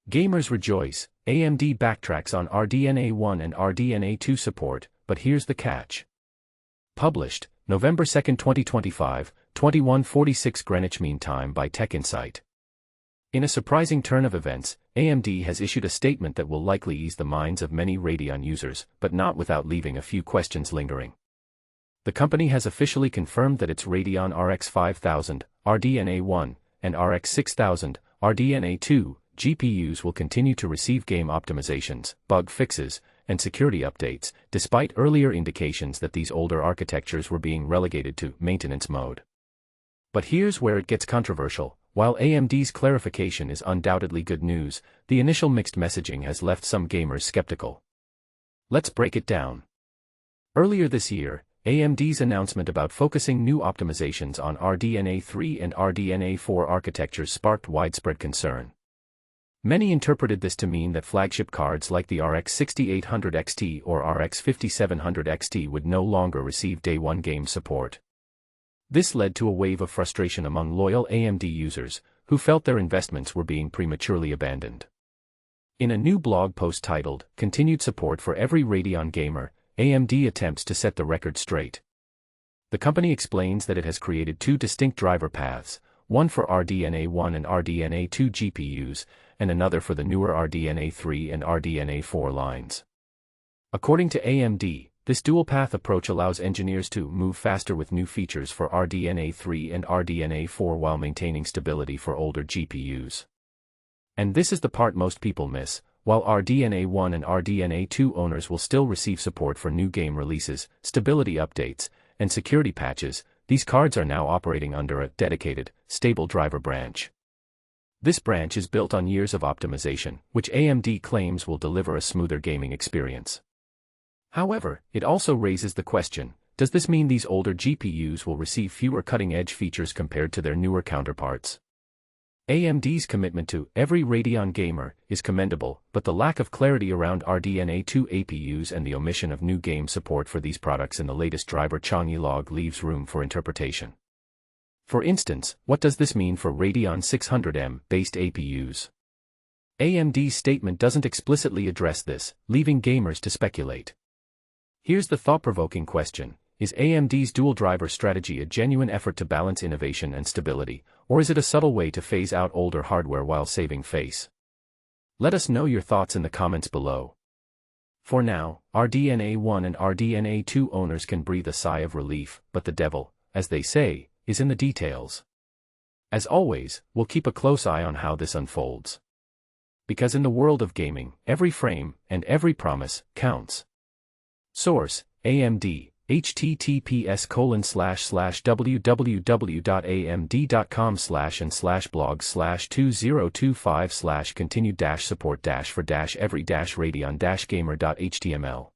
Gamers rejoice, AMD backtracks on RDNA1 and RDNA2 support, but here's the catch. Published, November 2, 2025, 21:46 Greenwich Mean Time by TechInsight. In a surprising turn of events, AMD has issued a statement that will likely ease the minds of many Radeon users, but not without leaving a few questions lingering. The company has officially confirmed that its Radeon RX 5000, RDNA1, and RX 6000, RDNA2, GPUs will continue to receive game optimizations, bug fixes, and security updates, despite earlier indications that these older architectures were being relegated to maintenance mode. But here's where it gets controversial. While AMD's clarification is undoubtedly good news, the initial mixed messaging has left some gamers skeptical. Let's break it down. Earlier this year, AMD's announcement about focusing new optimizations on RDNA3 and RDNA4 architectures sparked widespread concern. Many interpreted this to mean that flagship cards like the RX 6800 XT or RX 5700 XT would no longer receive Day 1 game support. This led to a wave of frustration among loyal AMD users, who felt their investments were being prematurely abandoned. In a new blog post titled, "Continued Support for Every Radeon Gamer," AMD attempts to set the record straight. The company explains that it has created two distinct driver paths, one for RDNA1 and RDNA2 GPUs, and another for the newer RDNA3 and RDNA4 lines. According to AMD, this dual-path approach allows engineers to move faster with new features for RDNA3 and RDNA4 while maintaining stability for older GPUs. And this is the part most people miss. While RDNA1 and RDNA2 owners will still receive support for new game releases, stability updates, and security patches, these cards are now operating under a dedicated, stable driver branch. This branch is built on years of optimization, which AMD claims will deliver a smoother gaming experience. However, it also raises the question, does this mean these older GPUs will receive fewer cutting-edge features compared to their newer counterparts? AMD's commitment to every Radeon gamer is commendable, but the lack of clarity around RDNA2 APUs and the omission of new game support for these products in the latest driver changelog leaves room for interpretation. For instance, what does this mean for Radeon 600M-based APUs? AMD's statement doesn't explicitly address this, leaving gamers to speculate. Here's the thought-provoking question. Is AMD's dual-driver strategy a genuine effort to balance innovation and stability, or is it a subtle way to phase out older hardware while saving face? Let us know your thoughts in the comments below. For now, RDNA1 and RDNA2 owners can breathe a sigh of relief, but the devil, as they say, is in the details. As always, we'll keep a close eye on how this unfolds. Because in the world of gaming, every frame and every promise counts. Source: AMD. https://www.amd.com/and/blog/2025/continued-support-for-every-radeon-gamer.html